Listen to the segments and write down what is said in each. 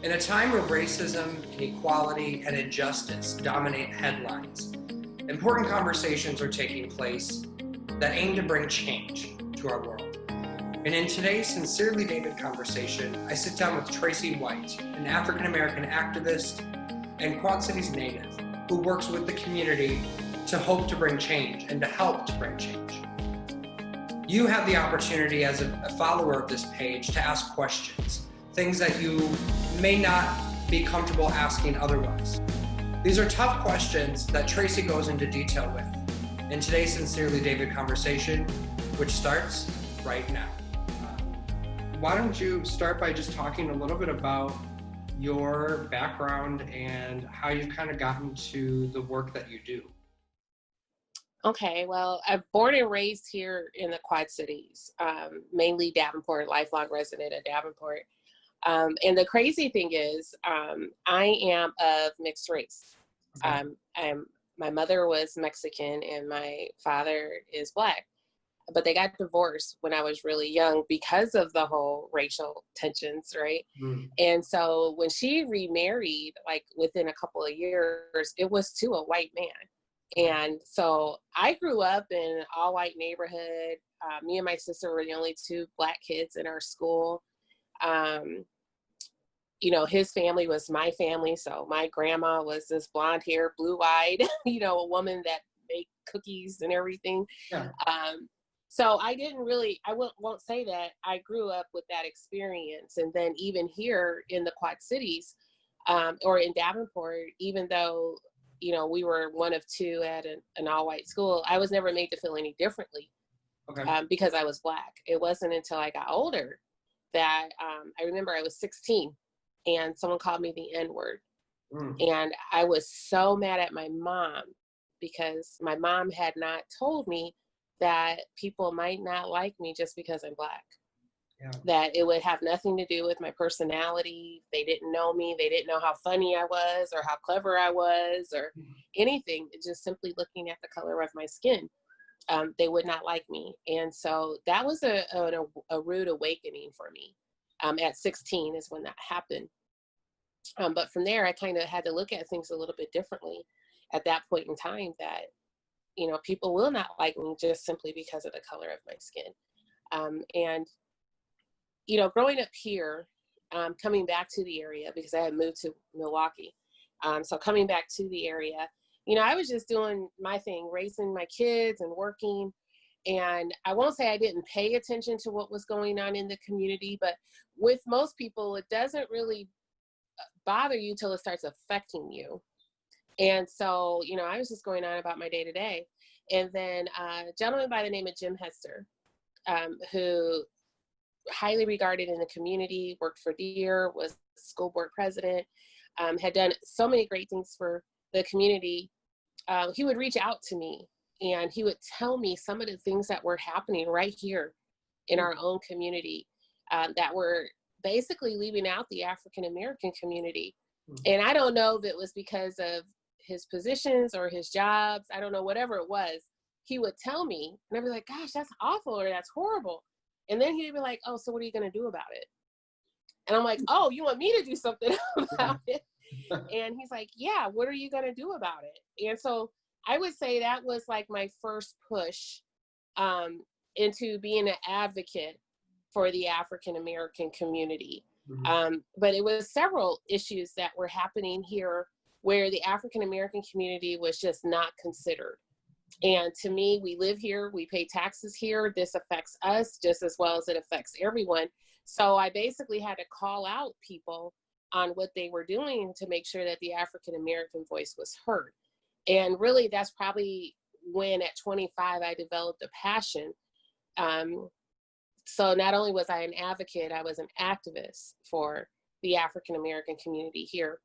In a time where racism, inequality, and injustice dominate headlines, important conversations are taking place that aim to bring change to our world. And in today's Sincerely David conversation, I sit down with Tracy White, an African-American activist and Quad Cities native who works with the community to hope to bring change and to help to bring change. You have the opportunity as a follower of this page to ask questions, things that you may not be comfortable asking otherwise. These are tough questions that Tracy goes into detail with in today's Sincerely David conversation, which starts right now. Why don't you start by just talking a little bit about your background and how you've kind of gotten to the work that you do? Okay, well, I'm born and raised here in the Quad Cities, mainly Davenport, lifelong resident of Davenport. And the crazy thing is, I am of mixed race. Okay. My mother was Mexican and my father is Black, but they got divorced when I was really young because of the whole racial tensions, right? Mm. And so when she remarried, like within a couple of years, it was to a white man. And so I grew up in an all-white neighborhood. Me and my sister were the only two Black kids in our school. His family was my family. So my grandma was this blonde hair, blue-eyed, a woman that made cookies and everything. Yeah. So I didn't really, won't say that I grew up with that experience. And then even here in the Quad Cities, or in Davenport, even though we were one of two at an all-white school, I was never made to feel any differently. Okay. Because I was Black. It wasn't until I got older that I remember I was 16 and someone called me the N-word. Mm. And I was so mad at my mom because my mom had not told me that people might not like me just because I'm Black. Yeah. That it would have nothing to do with my personality. They didn't know me. They didn't know how funny I was or how clever I was or anything. Just simply looking at the color of my skin, they would not like me. And so that was a rude awakening for me. At 16 is when that happened. But from there, I kind of had to look at things a little bit differently at that point in time that, people will not like me just simply because of the color of my skin. And growing up here, coming back to the area because I had moved to Milwaukee. So coming back to the area, I was just doing my thing, raising my kids and working. And I won't say I didn't pay attention to what was going on in the community, but with most people, it doesn't really bother you till it starts affecting you. And so, I was just going on about my day to day. And then a gentleman by the name of Jim Hester, who highly regarded in the community, worked for Deere, was school board president, had done so many great things for the community. He would reach out to me and he would tell me some of the things that were happening right here in our own community that were basically leaving out the African-American community. And I don't know if it was because of his positions or his jobs. I don't know, whatever it was. He would tell me and I'd be like, gosh, that's awful or that's horrible. And then he'd be like, oh, so what are you going to do about it? And I'm like, oh, you want me to do something about it? And he's like, yeah, what are you going to do about it? And so I would say that was like my first push into being an advocate for the African-American community. Mm-hmm. But it was several issues that were happening here where the African-American community was just not considered. And to me, we live here, we pay taxes here. This affects us just as well as it affects everyone. So I basically had to call out people on what they were doing to make sure that the African-American voice was heard. And really, that's probably when at 25, I developed a passion. So not only was I an advocate, I was an activist for the African-American community here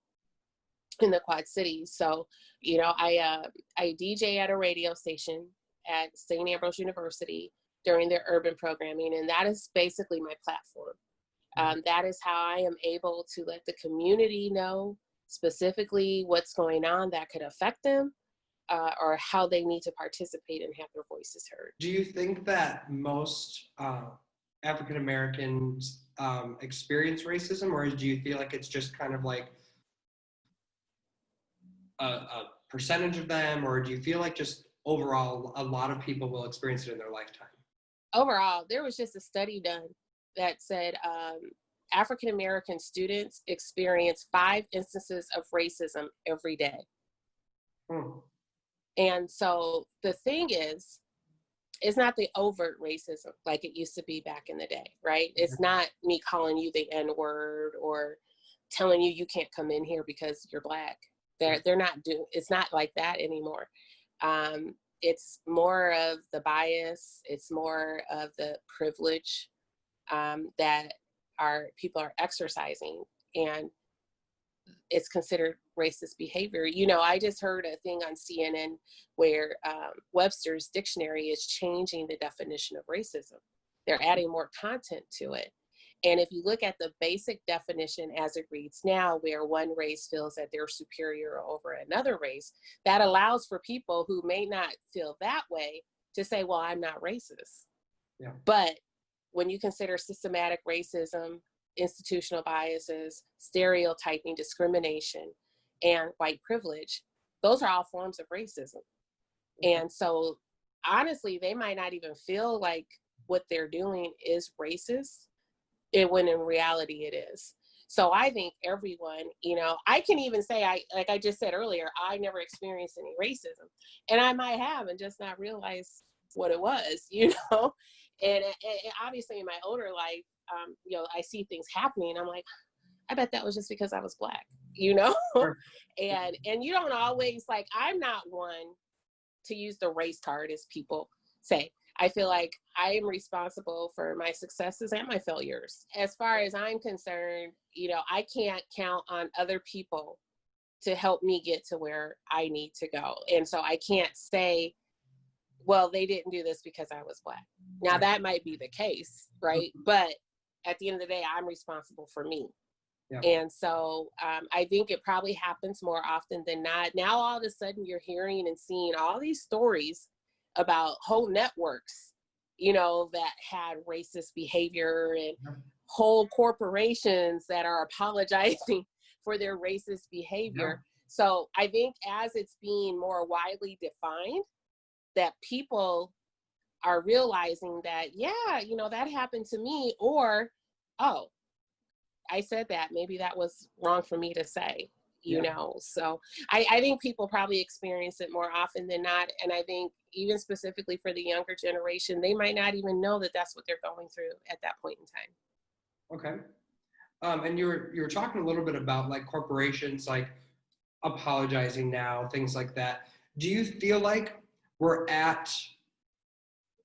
in the Quad Cities. So, I DJ at a radio station at St. Ambrose University during their urban programming, and that is basically my platform. That is how I am able to let the community know specifically what's going on that could affect them, or how they need to participate and have their voices heard. Do you think that most African Americans experience racism, or do you feel like it's just kind of like a percentage of them, or do you feel like just overall a lot of people will experience it in their lifetime? Overall, there was just a study done that said African American students experience 5 instances of racism every day. And so the thing is, it's not the overt racism like it used to be back in the day, right? It's not me calling you the N-word or telling you can't come in here because you're Black. They're not doing, it's not like that anymore. It's more of the bias. It's more of the privilege that people are exercising, and it's considered racist behavior. You know, I just heard a thing on CNN where Webster's dictionary is changing the definition of racism. They're adding more content to it. And if you look at the basic definition as it reads now, where one race feels that they're superior over another race, that allows for people who may not feel that way to say, well, I'm not racist. Yeah. But when you consider systematic racism, institutional biases, stereotyping, discrimination, and white privilege, those are all forms of racism. And so honestly, they might not even feel like what they're doing is racist, when in reality it is. So I think everyone, you know, I can even say, like I just said earlier, I never experienced any racism, and I might have and just not realize what it was, you know. And obviously in my older life, you know, I see things happening, I'm like, I bet that was just because I was Black, you know. Sure. and you don't always, like, I'm not one to use the race card, as people say. I feel like I am responsible for my successes and my failures. As far as I'm concerned, you know, I can't count on other people to help me get to where I need to go. And so I can't say, well, they didn't do this because I was Black. Now that might be the case, right? But at the end of the day, I'm responsible for me. Yeah. And so I think it probably happens more often than not. Now, all of a sudden, you're hearing and seeing all these stories about whole networks, you know, that had racist behavior, and whole corporations that are apologizing for their racist behavior. Yeah. So I think as it's being more widely defined, that people are realizing that, yeah, you know, that happened to me, or, oh, I said that, maybe that was wrong for me to say, you know. So I think people probably experience it more often than not. And I think even specifically for the younger generation, they might not even know that that's what they're going through at that point in time. Okay. And you were talking a little bit about like corporations, like apologizing now, things like that. Do you feel like we're at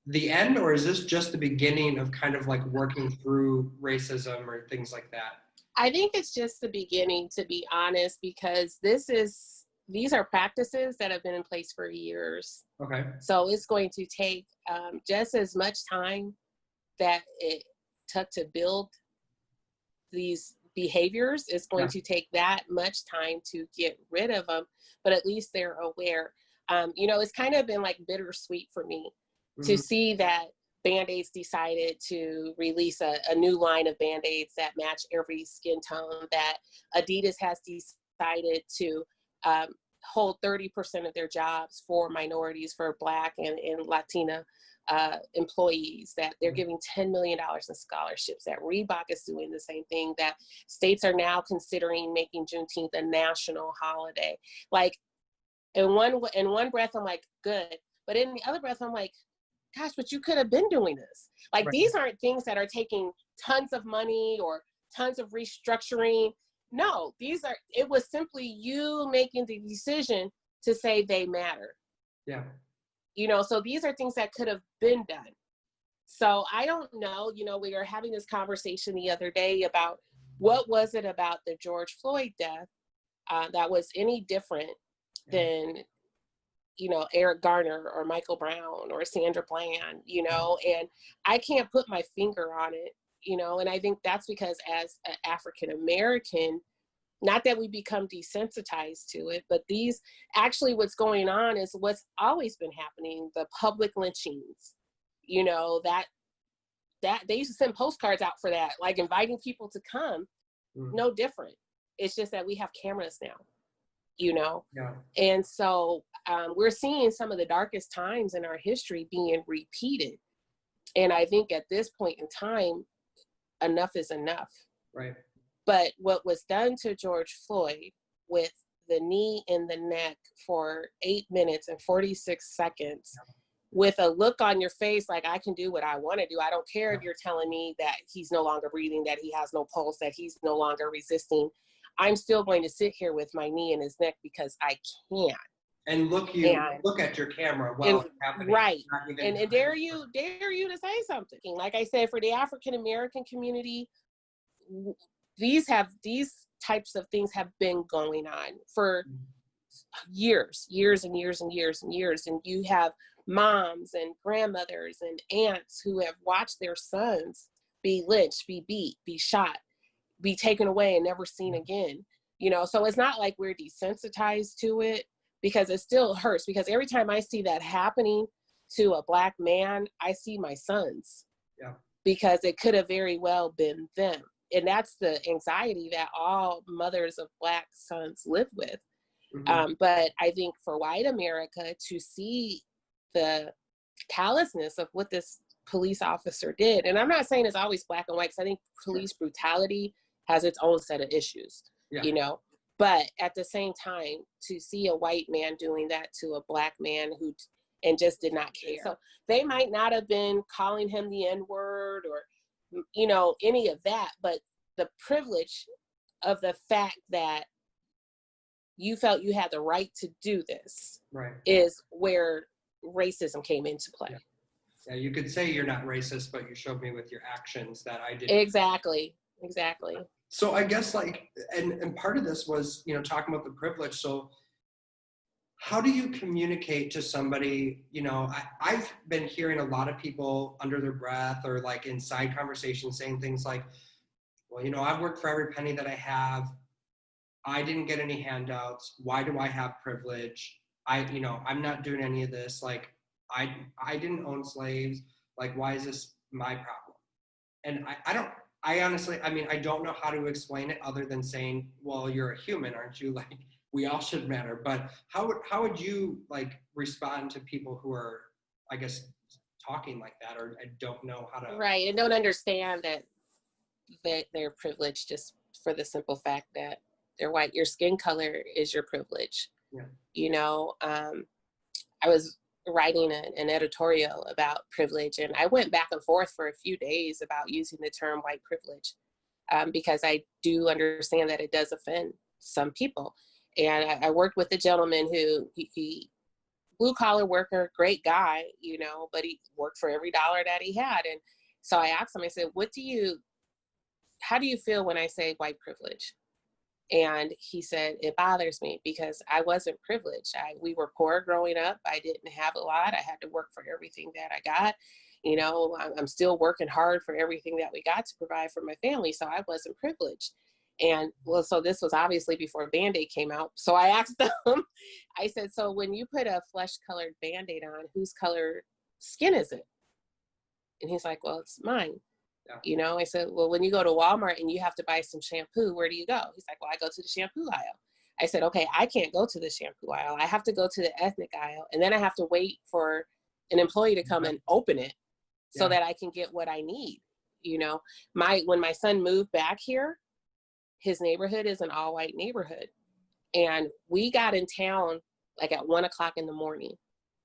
the end, or is this just the beginning of kind of like working through racism or things like that? I think it's just the beginning, to be honest, because these are practices that have been in place for years. Okay. So it's going to take just as much time that it took to build these behaviors. It's going to take that much time to get rid of them, but at least they're aware. You know, it's kind of been like bittersweet for me to see that Band-Aids decided to release a new line of Band-Aids that match every skin tone, that Adidas has decided to hold 30% of their jobs for minorities, for Black and Latina employees, that they're giving $10 million in scholarships, that Reebok is doing the same thing, that states are now considering making Juneteenth a national holiday. Like, in one breath, I'm like, good. But in the other breath, I'm like, gosh, but you could have been doing this. Like, these aren't things that are taking tons of money or tons of restructuring. No, it was simply you making the decision to say they matter. Yeah. You know, so these are things that could have been done. So I don't know, you know, we were having this conversation the other day about what was it about the George Floyd death that was any different than, you know, Eric Garner or Michael Brown or Sandra Bland, you know, and I can't put my finger on it, you know, and I think that's because as an African American, not that we become desensitized to it, but what's going on is what's always been happening, the public lynchings, you know, that that they used to send postcards out for that, like inviting people to come. No different. It's just that we have cameras now, you know? Yeah. And so we're seeing some of the darkest times in our history being repeated. And I think at this point in time, enough is enough. Right. But what was done to George Floyd with the knee in the neck for 8 minutes and 46 seconds, with a look on your face like, I can do what I want to do. I don't care if you're telling me that he's no longer breathing, that he has no pulse, that he's no longer resisting. I'm still going to sit here with my knee in his neck because I can. And look at your camera while it's happening. Right. And dare you to say something. Like I said, for the African American community, these types of things have been going on for years and years and years and years. And you have moms and grandmothers and aunts who have watched their sons be lynched, be beat, be shot, be taken away and never seen again. You know, so it's not like we're desensitized to it, because it still hurts. Because every time I see that happening to a Black man, I see my sons. Yeah. Because it could have very well been them. And that's the anxiety that all mothers of Black sons live with. But I think for white America to see the callousness of what this police officer did, and I'm not saying it's always black and white, because I think police brutality has its own set of issues, you know, but at the same time, to see a white man doing that to a Black man and just did not care. So they might not have been calling him the N-word or, you know, any of that, but the privilege of the fact that you felt you had the right to do this is where racism came into play. Yeah, you could say you're not racist, but you showed me with your actions that I did. Exactly. So I guess like, and part of this was, you know, talking about the privilege. So how do you communicate to somebody, you know, I've been hearing a lot of people under their breath or like inside conversations saying things like, well, you know, I've worked for every penny that I have. I didn't get any handouts. Why do I have privilege? I'm not doing any of this. Like, I didn't own slaves. Like, why is this my problem? And I honestly, I mean, I don't know how to explain it other than saying, well, you're a human, aren't you? Like, we all should matter. But how would you like respond to people who are, I guess, talking like that, or I don't know how to. Right, and don't understand that they're privileged just for the simple fact that they're white. Your skin color is your privilege. Yeah. You know, I was writing an editorial about privilege, and I went back and forth for a few days about using the term white privilege, because I do understand that it does offend some people. And I worked with a gentleman who he blue collar worker, great guy, you know, but he worked for every dollar that he had. And so I asked him, I said, how do you feel when I say white privilege? And he said, it bothers me because I wasn't privileged. We were poor growing up. I didn't have a lot. I had to work for everything that I got. You know, I'm still working hard for everything that we got to provide for my family. So I wasn't privileged. And well, so this was obviously before Band-Aid came out. So I asked him, I said, so when you put a flesh colored Band-Aid on, whose color skin is it? And he's like, well, it's mine. Yeah. You know, I said, well, when you go to Walmart and you have to buy some shampoo, where do you go? He's like, well, I go to the shampoo aisle. I said, okay, I can't go to the shampoo aisle. I have to go to the ethnic aisle. And then I have to wait for an employee to come and open it so that I can get what I need. You know, when my son moved back here, his neighborhood is an all white neighborhood. And we got in town like at 1 o'clock in the morning,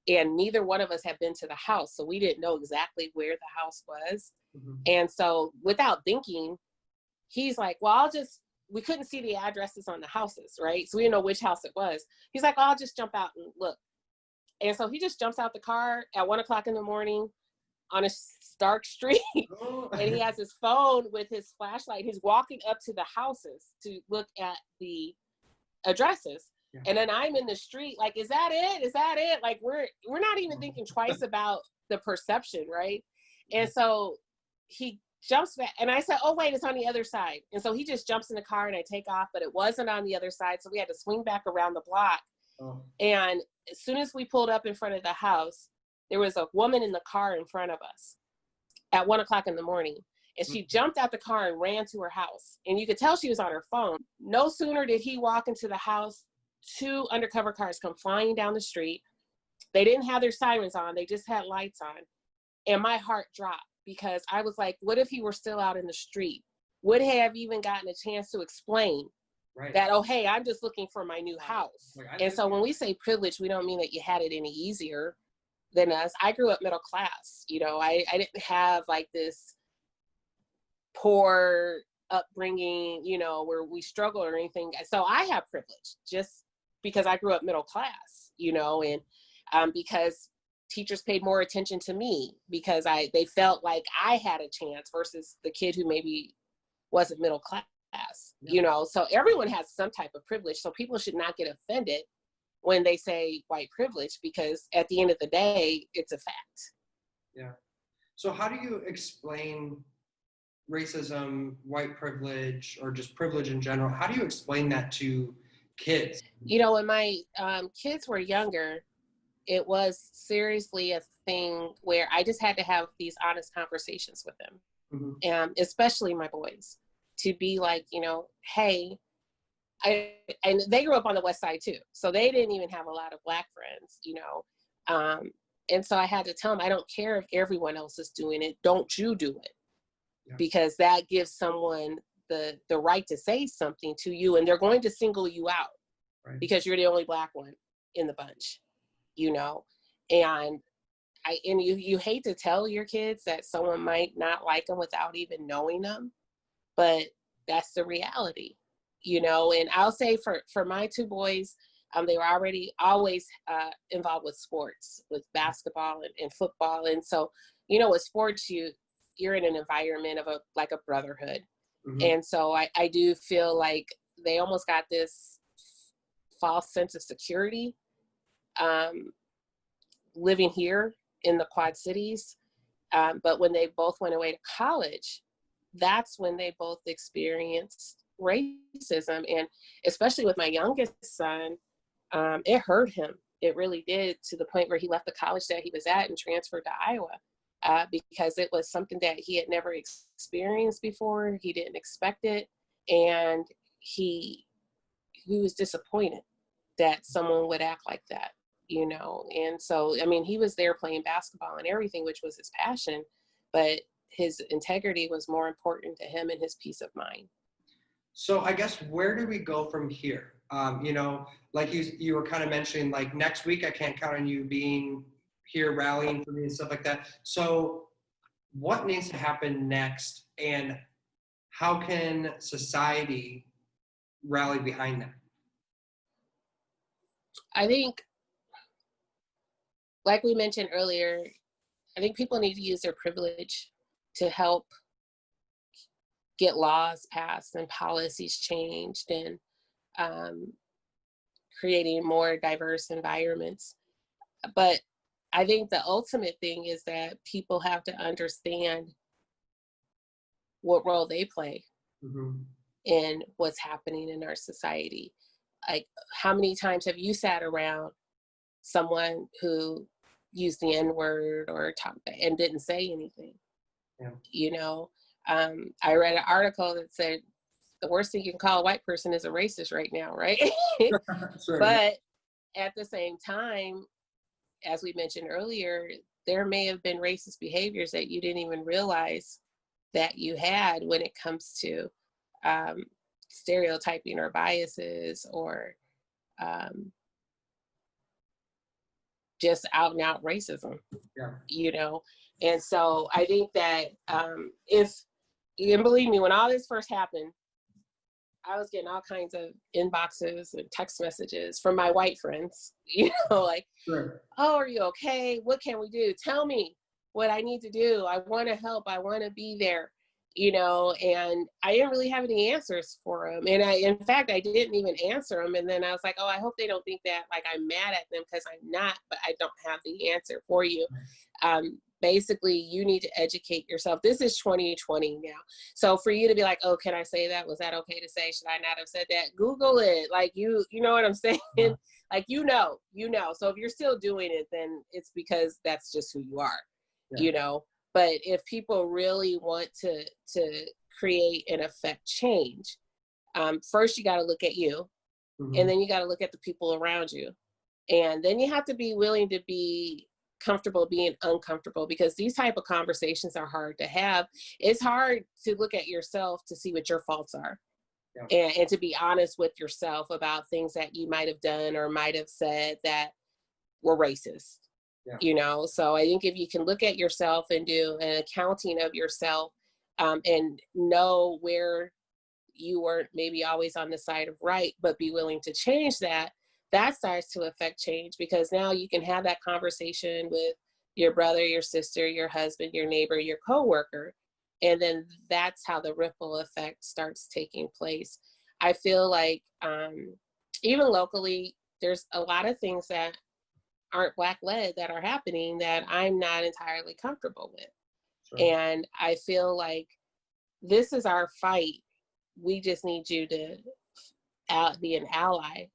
and neither one of us had been to the house. So we didn't know exactly where the house was. Mm-hmm. And so without thinking, he's like, well, we couldn't see the addresses on the houses, right? So we didn't know which house it was. He's like, I'll just jump out and look. And so he just jumps out the car at 1 o'clock in the morning on a dark street. And he has his phone with his flashlight. He's walking up to the houses to look at the addresses. Yeah. And then I'm in the street like, is that it? Is that it? Like, we're not even thinking twice about the perception, right? And so he jumps back, and I said, oh, wait, it's on the other side. And so he just jumps in the car and I take off, but it wasn't on the other side. So we had to swing back around the block. Oh. And as soon as we pulled up in front of the house, there was a woman in the car in front of us. at 1 o'clock in the morning. And she jumped out the car and ran to her house. And you could tell she was on her phone. No sooner did he walk into the house, 2 undercover cars come flying down the street. They didn't have their sirens on. They just had lights on. And my heart dropped because I was like, what if he were still out in the street? Would have even gotten a chance to explain that, oh, hey, I'm just looking for my new house. And so when we say privilege, we don't mean that you had it any easier than us. I grew up middle class. You know, I didn't have like this poor upbringing, you know, where we struggle or anything. So I have privilege just because I grew up middle class, you know, and because teachers paid more attention to me because they felt like I had a chance versus the kid who maybe wasn't middle class, you know. So everyone has some type of privilege. So people should not get offended when they say white privilege, because at the end of the day, it's a fact. Yeah. So how do you explain racism, white privilege, or just privilege in general? How do you explain that to kids? You know, when my kids were younger, it was seriously a thing where I just had to have these honest conversations with them, especially my boys, to be like, you know, hey, and they grew up on the West Side too, so they didn't even have a lot of Black friends, you know, and so I had to tell them, I don't care if everyone else is doing it, don't you do it. Because that gives someone the right to say something to you, and they're going to single you out because you're the only Black one in the bunch, you know. And you hate to tell your kids that someone might not like them without even knowing them, but that's the reality, you know. And I'll say for my 2 boys, they were already always involved with sports, with basketball and football. And so, you know, with sports, you're in an environment of a brotherhood. And so I do feel like they almost got this false sense of security living here in the Quad Cities. But when they both went away to college, that's when they both experienced racism. And especially with my youngest son, it hurt him. It really did, to the point where he left the college that he was at and transferred to Iowa. Because it was something that he had never experienced before. He didn't expect it. And he was disappointed that someone would act like that, you know. And so, I mean, he was there playing basketball and everything, which was his passion, but his integrity was more important to him and his peace of mind. So I guess, where do we go from here? You know, like you were kind of mentioning, like, next week, I can't count on you being here rallying for me and stuff like that. So what needs to happen next, and how can society rally behind that? I think, like we mentioned earlier, I think people need to use their privilege to help get laws passed and policies changed, and creating more diverse environments. But I think the ultimate thing is that people have to understand what role they play in what's happening in our society. Like, how many times have you sat around someone who used the N-word or talked and didn't say anything? You know, I read an article that said the worst thing you can call a white person is a racist right now, right? But at the same time, as we mentioned earlier, there may have been racist behaviors that you didn't even realize that you had when it comes to stereotyping or biases, or just out and out racism, you know? And so I think that if you can believe me, when all this first happened, I was getting all kinds of inboxes and text messages from my white friends, you know, like, oh, are you okay? What can we do? Tell me what I need to do. I want to help. I want to be there, you know. And I didn't really have any answers for them. And in fact, I didn't even answer them. And then I was like, oh, I hope they don't think that like I'm mad at them, because I'm not, but I don't have the answer for you. Basically, you need to educate yourself. This is 2020 now. So for you to be like, oh, can I say that? Was that okay to say? Should I not have said that? Google it. Like, you know what I'm saying? Like, you know. So if you're still doing it, then it's because that's just who you are, you know? But if people really want to create and affect change, first you got to look at you, and then you got to look at the people around you, and then you have to be willing to be comfortable being uncomfortable, because these type of conversations are hard to have. It's hard to look at yourself to see what your faults are. Yeah. And to be honest with yourself about things that you might have done or might have said that were racist. Yeah. You know, so I think if you can look at yourself and do an accounting of yourself, and know where you weren't maybe always on the side of right, but be willing to change that, that starts to affect change, because now you can have that conversation with your brother, your sister, your husband, your neighbor, your coworker. And then that's how the ripple effect starts taking place. I feel like even locally, there's a lot of things that aren't Black led that are happening that I'm not entirely comfortable with. Sure. And I feel like this is our fight. We just need you to be an ally.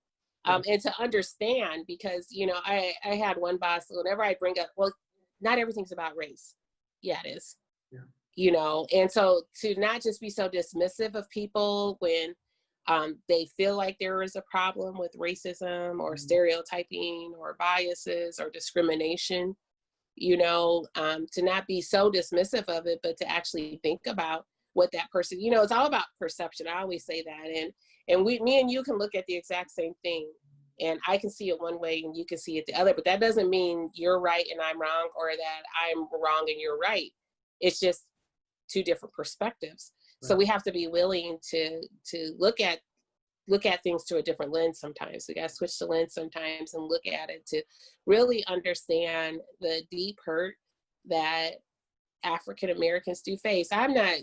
And to understand, because, you know, I had one boss, whenever I bring up, well, not everything's about race. Yeah, it is. Yeah. You know, and so to not just be so dismissive of people when they feel like there is a problem with racism or stereotyping or biases or discrimination, you know, to not be so dismissive of it, but to actually think about what that person, you know, it's all about perception. I always say that. And me and you can look at the exact same thing, and I can see it one way and you can see it the other, but that doesn't mean you're right and I'm wrong, or that I'm wrong and you're right. It's just two different perspectives. Right. So we have to be willing to look at things through a different lens sometimes. We got to switch the lens sometimes and look at it to really understand the deep hurt that African Americans do face. I'm not,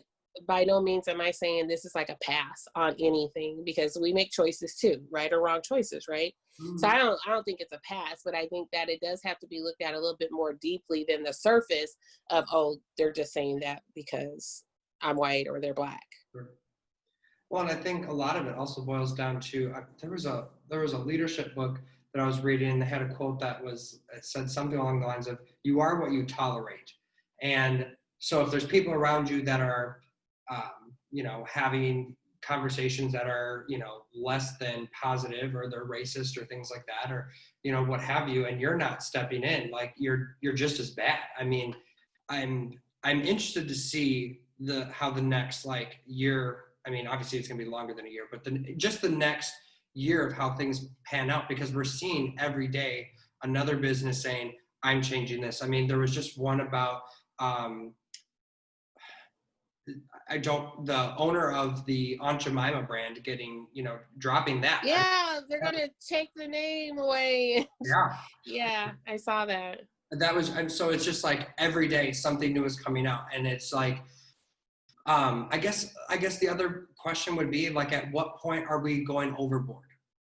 by no means am I saying this is like a pass on anything, because we make choices too, right or wrong choices, right? Mm-hmm. So I don't think it's a pass, but I think that it does have to be looked at a little bit more deeply than the surface of, oh, they're just saying that because I'm white or they're Black. Sure. Well, and I think a lot of it also boils down to, there was a leadership book that I was reading, and they had a quote that it said something along the lines of, you are what you tolerate. And so if there's people around you that are, you know, having conversations that are, you know, less than positive, or they're racist or things like that, or, you know, what have you, and you're not stepping in, like you're just as bad. I mean, I'm interested to see how the next like year, I mean, obviously it's going to be longer than a year, but just the next year of how things pan out, because we're seeing every day another business saying, I'm changing this. I mean, there was just one about, the owner of the Aunt Jemima brand getting, you know, dropping that. Yeah, they're going to take the name away. Yeah. Yeah, I saw that. And so it's just like every day something new is coming out. And it's like, I guess the other question would be, like, at what point are we going overboard?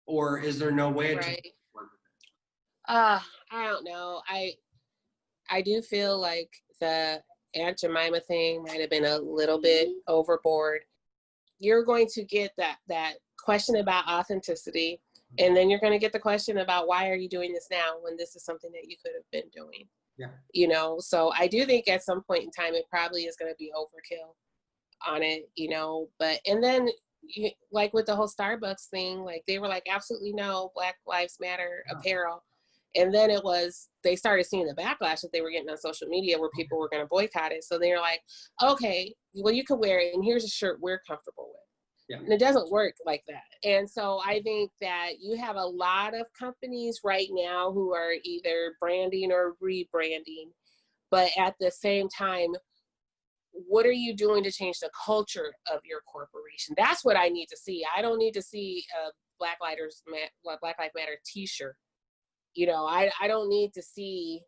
Or is there no way to work with it? I don't know. I do feel like the Aunt Jemima thing might have been a little bit overboard. You're going to get that question about authenticity, and then you're going to get the question about, why are you doing this now when this is something that you could have been doing? Yeah. You know, so I do think at some point in time it probably is going to be overkill on it, you know. But and then like with the whole Starbucks thing, like they were like, absolutely no Black Lives Matter apparel. And then they started seeing the backlash that they were getting on social media, where people were going to boycott it. So they were like, okay, well, you can wear it, and here's a shirt we're comfortable with. Yeah. And it doesn't work like that. And so I think that you have a lot of companies right now who are either branding or rebranding, but at the same time, what are you doing to change the culture of your corporation? That's what I need to see. I don't need to see a Black Lives Matter t-shirt. You know, I don't need to see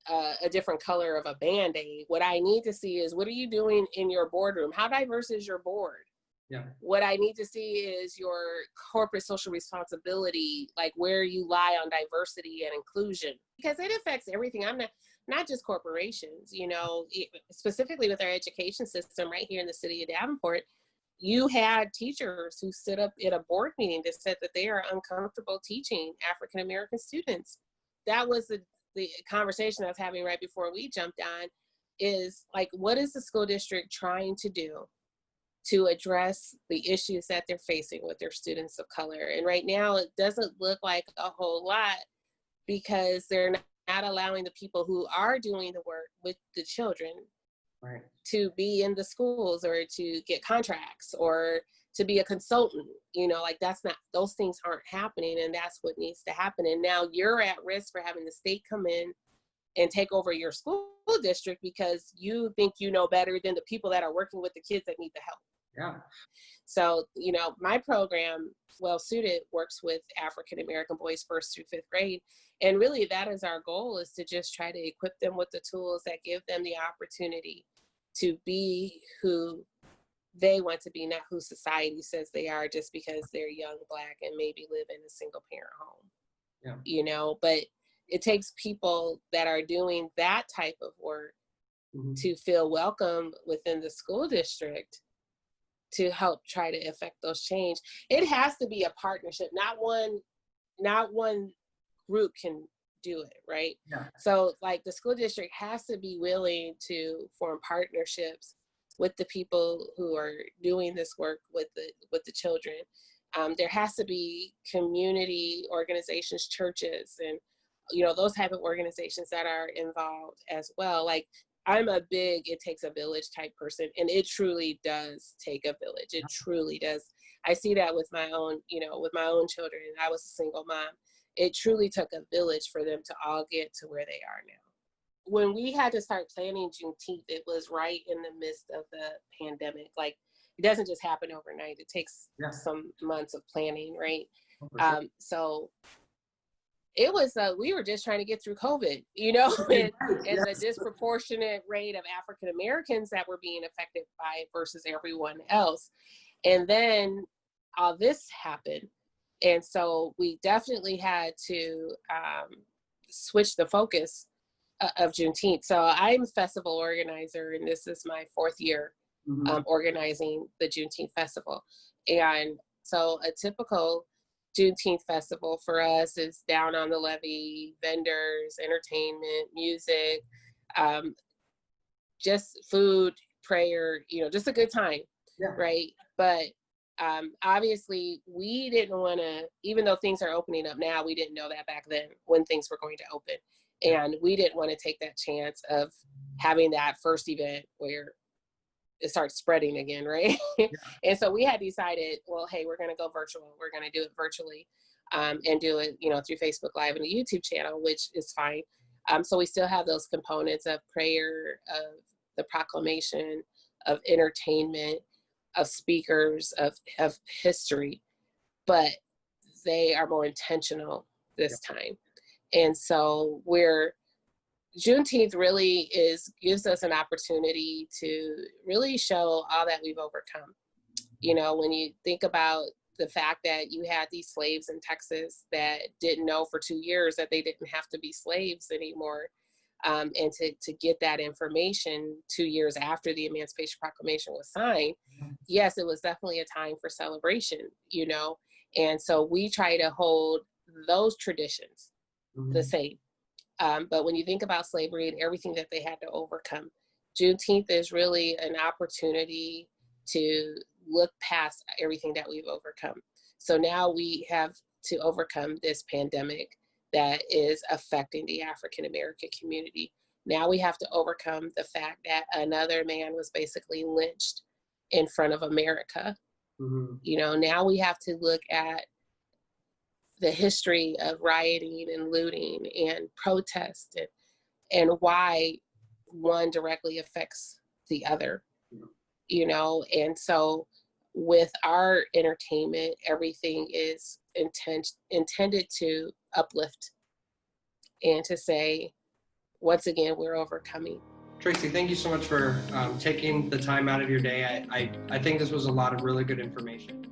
a different color of a Band-Aid. What I need to see is, what are you doing in your boardroom? How diverse is your board? Yeah. What I need to see is your corporate social responsibility, like where you lie on diversity and inclusion, because it affects everything. I'm not just corporations, you know, specifically with our education system right here in the city of Davenport. You had teachers who stood up at a board meeting that said that they are uncomfortable teaching African-American students. That was the conversation I was having right before we jumped on. is like, what is the school district trying to do to address the issues that they're facing with their students of color? And right now, it doesn't look like a whole lot, because they're not allowing the people who are doing the work with the children Right. to be in the schools or to get contracts or to be a consultant. Like those things aren't happening, and that's what needs to happen. And now you're at risk for having the state come in and take over your school district because you think you know better than the people that are working with the kids that need the help. Yeah. So, my program, Well Suited, works with African American boys 1st through 5th grade. And really that is our goal, is to just try to equip them with the tools that give them the opportunity to be who they want to be, not who society says they are, just because they're young, Black, and maybe live in a single parent home. Yeah. But it takes people that are doing that type of work Mm-hmm. to feel welcome within the school district to help try to affect those change. It has to be a partnership. Not one group can do it, right? Yeah. So like the school district has to be willing to form partnerships with the people who are doing this work with the children. There has to be community organizations, churches, and those type of organizations that are involved as well. Like, I'm a big it takes a village type person, and it truly does take a village. It truly does. I see that with my own, with my own children. I was a single mom. It truly took a village for them to all get to where they are now. When we had to start planning Juneteenth, it was right in the midst of the pandemic. Like, it doesn't just happen overnight. It takes some months of planning, right? Oh, for sure. So it was, we were just trying to get through COVID, and the disproportionate rate of African Americans that were being affected by it versus everyone else. And then all this happened. And so we definitely had to switch the focus of Juneteenth. So I'm a festival organizer, and this is my 4th year organizing the Juneteenth festival. And so a typical Juneteenth festival for us is down on the levee, vendors, entertainment, music, just food, prayer, just a good time, right? But obviously we didn't want to, even though things are opening up now, we didn't know that back then when things were going to open. And we didn't want to take that chance of having that first event where it starts spreading again, right? And so we had decided, well, hey, we're going to go virtual. We're going to do it virtually and do it, through Facebook Live and a YouTube channel, which is fine. So we still have those components of prayer, of the proclamation, of entertainment, of speakers, of history, but they are more intentional this time. And so Juneteenth really gives us an opportunity to really show all that we've overcome. When you think about the fact that you had these slaves in Texas that didn't know for 2 years that they didn't have to be slaves anymore, and to get that information 2 years after the Emancipation Proclamation was signed, yes, it was definitely a time for celebration, and so we try to hold those traditions the same. But when you think about slavery and everything that they had to overcome, Juneteenth is really an opportunity to look past everything that we've overcome. So now we have to overcome this pandemic that is affecting the African American community. Now we have to overcome the fact that another man was basically lynched in front of America. Now we have to look at the history of rioting and looting and protest and why one directly affects the other, and so with our entertainment, everything is intended to uplift and to say, once again, we're overcoming. Tracy, thank you so much for taking the time out of your day. I think this was a lot of really good information.